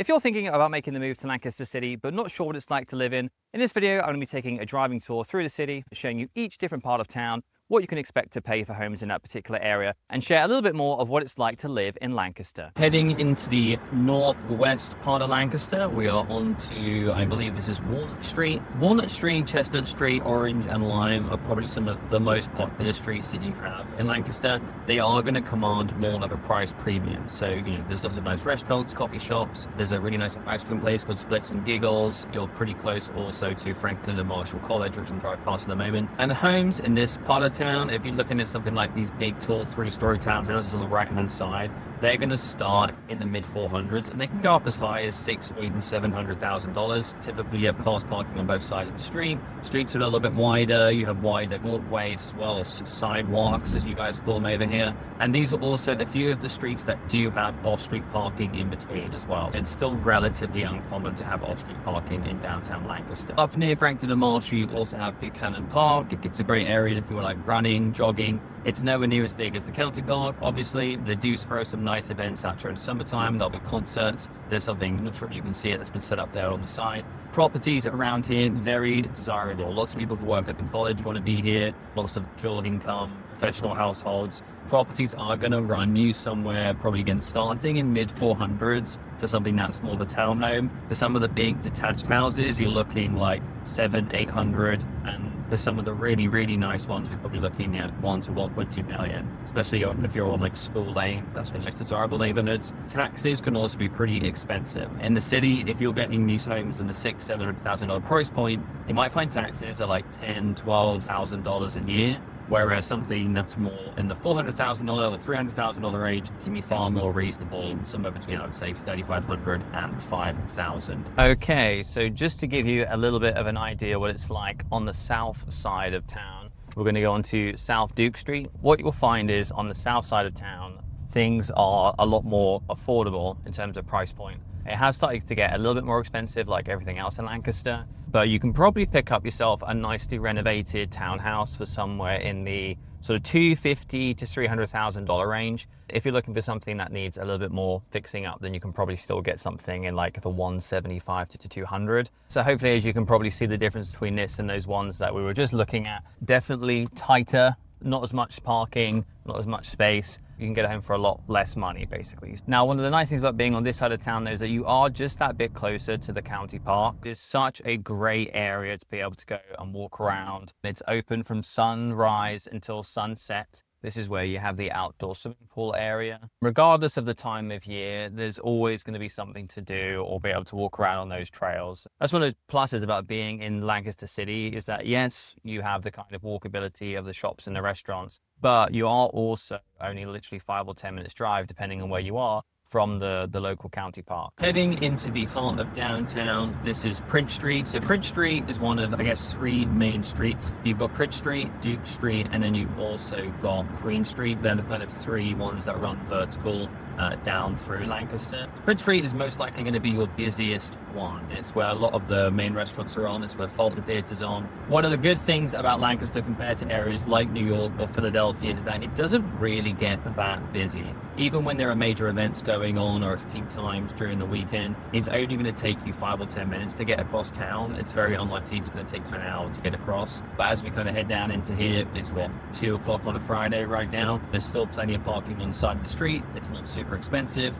If you're thinking about making the move to Lancaster City, but not sure what it's like to live in this video, I'm going to be taking a driving tour through the city, showing you each different part of town, what you can expect to pay for homes in that particular area, and share a little bit more of what it's like to live in Lancaster. Heading into the northwest part of Lancaster, we are on to, I believe this is Walnut Street. Walnut Street, Chestnut Street, Orange and Lime are probably some of the most popular streets that you have in Lancaster. They are going to command more of a price premium. So, there's lots of nice restaurants, coffee shops. There's a really nice ice cream place called Splits and Giggles. You're pretty close also to Franklin and Marshall College, which I'm driving past at the moment. And homes in this part of town, if you're looking at something like these big, tall, three-story townhouses on the right-hand side, they're going to start in the mid-400s, and they can go up as high as $600,000 or even $700,000. Typically, you have cars parking on both sides of the street. Streets are a little bit wider. You have wider walkways as well as sidewalks, as you guys call them over here. And these are also the few of the streets that do have off-street parking in between as well. It's still relatively uncommon to have off-street parking in downtown Lancaster. Up near Franklin and Marshall, you also have Buchanan Park. It's a great area if you like running, jogging. It's nowhere near as big as the County Park, obviously. They do throw some nice events out during the summertime. There'll be concerts. There's something, I'm not sure if you can see it, that's been set up there on the side. Properties around here, very desirable. Lots of people who work up in college want to be here. Lots of dual income, professional households. Properties are going to run you somewhere, probably again starting in mid-400s for something that's more of a townhome. For some of the big detached houses, you're looking like 700-800, and for some of the really, really nice ones, you're probably looking at 1 to 1.2 million, especially if you're on like School Lane. That's one of the most desirable neighborhoods. Taxes can also be pretty expensive. In the city, if you're getting these homes in the $600,000-$700,000 price point, you might find taxes are like $10,000-$12,000 a year. Whereas something that's more in the $400,000 or $300,000 range can be far more reasonable, somewhere between, I would say, $3,500 and $5,000. Okay, so just to give you a little bit of an idea what it's like on the south side of town, we're going to go on to South Duke Street. What you'll find is on the south side of town, things are a lot more affordable in terms of price point. It has started to get a little bit more expensive like everything else in Lancaster, but you can probably pick up yourself a nicely renovated townhouse for somewhere in the sort of $250,000 to $300,000 range. If you're looking for something that needs a little bit more fixing up, then you can probably still get something in like the $175,000 to $200,000. So hopefully, as you can probably see the difference between this and those ones that we were just looking at, definitely tighter, not as much parking, not as much space. You can get a home for a lot less money, basically. Now, one of the nice things about being on this side of town, though, is that you are just that bit closer to the county park. It's such a great area to be able to go and walk around. It's open from sunrise until sunset. This is where you have the outdoor swimming pool area. Regardless of the time of year, there's always going to be something to do or be able to walk around on those trails. That's one of the pluses about being in Lancaster City, is that yes, you have the kind of walkability of the shops and the restaurants, but you are also only literally 5 or 10 minutes drive, depending on where you are, from the local county park. Heading into the heart of downtown, this is Prince Street. So Prince Street is one of, I guess, 3 main streets. You've got Prince Street, Duke Street, and then you've also got Queen Street. They're the kind of 3 ones that run vertical down through Lancaster. Prince Street is most likely going to be your busiest one. It's where a lot of the main restaurants are on. It's where Fulton Theatre is on. One of the good things about Lancaster compared to areas like New York or Philadelphia is that it doesn't really get that busy. Even when there are major events going on or it's peak times during the weekend, it's only going to take you 5 or 10 minutes to get across town. It's very unlikely it's going to take you an hour to get across. But as we kind of head down into here, it's 2 o'clock on a Friday right now. There's still plenty of parking on the side of the street. It's not super expensive.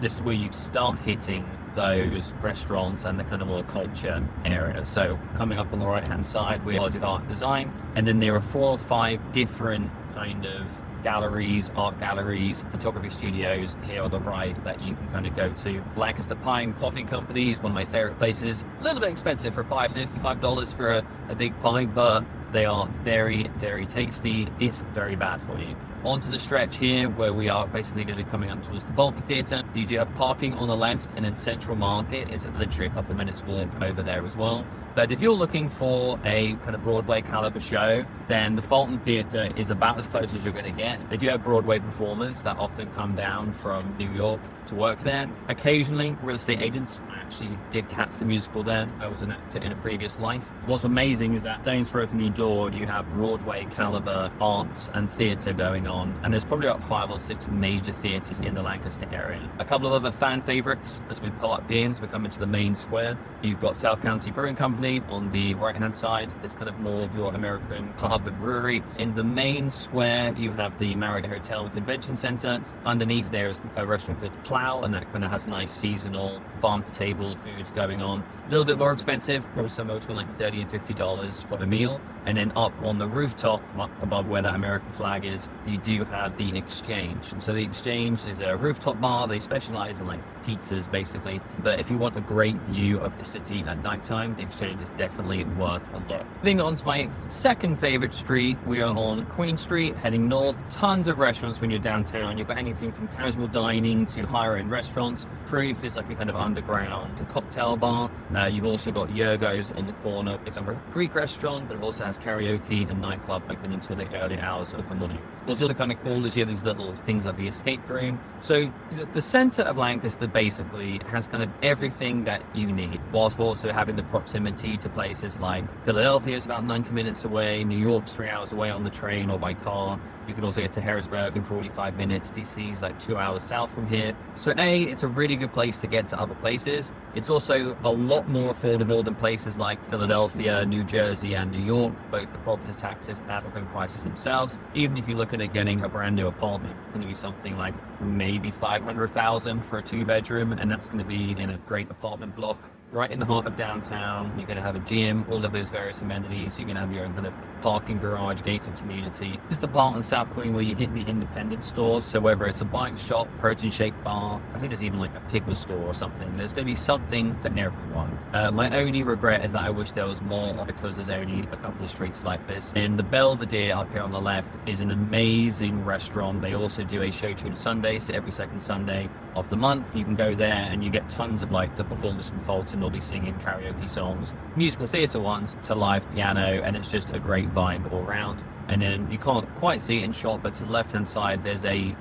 This is where you start hitting those restaurants and the kind of more culture area. So coming up on the right hand side, we have art design, and then there are 4 or 5 different kind of galleries, art galleries, photography studios here on the right that you can kind of go to. Lancaster Pie and Coffee Company is one of my favorite places. A little bit expensive for a pie, it's $5 for a big pie, but they are very, very tasty, if very bad for you. Onto the stretch here, where we are basically going to be coming up towards the Fulton Theatre. You do have parking on the left, and then Central Market is literally a couple of minutes walk over there as well. But if you're looking for a kind of Broadway caliber show, then the Fulton Theatre is about as close as you're going to get. They do have Broadway performers that often come down from New York to work there. Occasionally, real estate agents. I actually did catch the musical there. I was an actor in a previous life. What's amazing is that stone's throw from your door, you have Broadway caliber arts and theatre going on, and there's probably about 5 or 6 major theatres in the Lancaster area. A couple of other fan favourites as we pull up here, as we come into the main square. You've got South County Brewing Company on the right-hand side. It's kind of more of your American pub and brewery. In the main square, you have the Marriott Hotel and Convention Centre. Underneath there is a restaurant called Plough, and that kind of has nice seasonal farm-to-table foods going on. A little bit more expensive, probably somewhere between like $30 and $50 for a meal. And then up on the rooftop, up above where that American flag is, you do have the Exchange. And so the Exchange is a rooftop bar. They specialize in like pizzas, basically. But if you want a great view of the city at nighttime, the Exchange is definitely worth a look. Moving on to my second favorite street, we are on Queen Street, heading north. Tons of restaurants when you're downtown. You've got anything from casual dining to higher-end restaurants. Proof is like a kind of underground cocktail bar. You've also got Yergo's on the corner. It's a Greek restaurant, but it also has karaoke and nightclub open until the early hours of the morning. What's also kind of cool is you have these little things like the escape room. So the center of Lancaster basically has kind of everything that you need, whilst also having the proximity to places like Philadelphia is about 90 minutes away, New York's 3 hours away on the train or by car. You can also get to Harrisburg in 45 minutes. DC is like 2 hours south from here. So it's a really good place to get to other places. It's also a lot more affordable than places like Philadelphia, New Jersey, and New York, both the property taxes and the home prices themselves. Even if you're looking at getting a brand new apartment, it's going to be something like maybe $500,000 for a 2-bedroom, and that's going to be in a great apartment block right in the heart of downtown. You're going to have a gym, all of those various amenities. You're going to have your own kind of parking garage, gated community. This is the part in South Queen where you hit the independent stores. So whether it's a bike shop, protein shake bar, I think there's even like a pickle store or something. There's going to be something for everyone. My only regret is that I wish there was more, because there's only a couple of streets like this. And the Belvedere up here on the left is an amazing restaurant. They also do a show tune Sunday, so every second Sunday of the month you can go there and you get tons of like the performers from Fulton. They'll be singing karaoke songs, musical theatre ones to live piano, and it's just a great vibe all around. And then you can't quite see it in shot, but to the left hand side there's it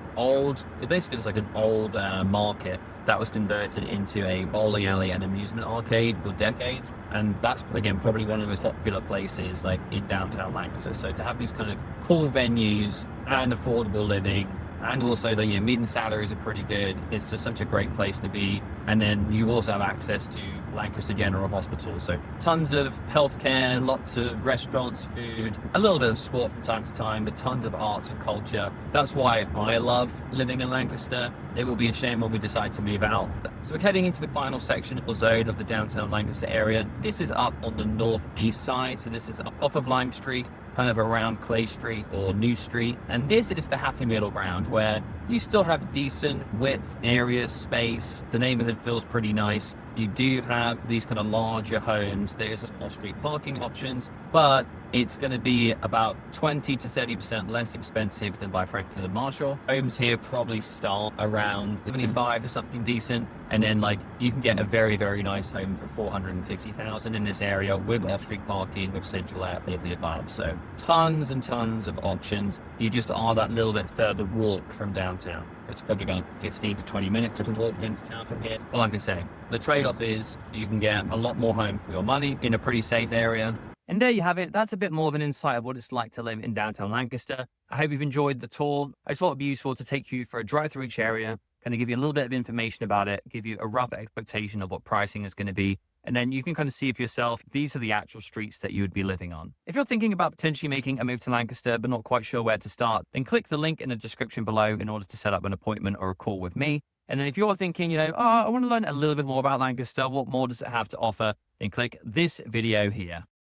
basically looks like an old market that was converted into a bowling alley and amusement arcade for decades, and that's again probably one of the most popular places like in downtown Lancaster. So to have these kind of cool venues and affordable living, and also the median salaries are pretty good, it's just such a great place to be. And then you also have access to Lancaster General Hospital, so tons of healthcare, lots of restaurants, food, a little bit of sport from time to time, but tons of arts and culture. That's why I love living in Lancaster. It will be a shame when we decide to move out. So we're heading into the final section or zone of the downtown Lancaster area. This is up on the northeast side, so this is up off of Lime Street, kind of around Clay Street or New Street. And this is the happy middle ground where you still have decent width, area, space. The neighborhood feels pretty nice. You do have these kind of larger homes. There's off-street parking options, but it's going to be about 20 to 30% less expensive than by Franklin and Marshall. Homes here probably start around 75 or something decent, and then like you can get a very, very nice home for $450,000 in this area with off-street parking, with central air, all of the above. So tons and tons of options. You just are that little bit further walk from downtown. It's probably about 15 to 20 minutes to walk into town from here. But like I say, the trade-off is you can get a lot more home for your money in a pretty safe area. And there you have it. That's a bit more of an insight of what it's like to live in downtown Lancaster. I hope you've enjoyed the tour. I just thought it'd be useful to take you for a drive through each area, kind of give you a little bit of information about it, give you a rough expectation of what pricing is going to be. And then you can kind of see for yourself, these are the actual streets that you would be living on. If you're thinking about potentially making a move to Lancaster, but not quite sure where to start, then click the link in the description below in order to set up an appointment or a call with me. And then if you're thinking, I want to learn a little bit more about Lancaster, what more does it have to offer? Then click this video here.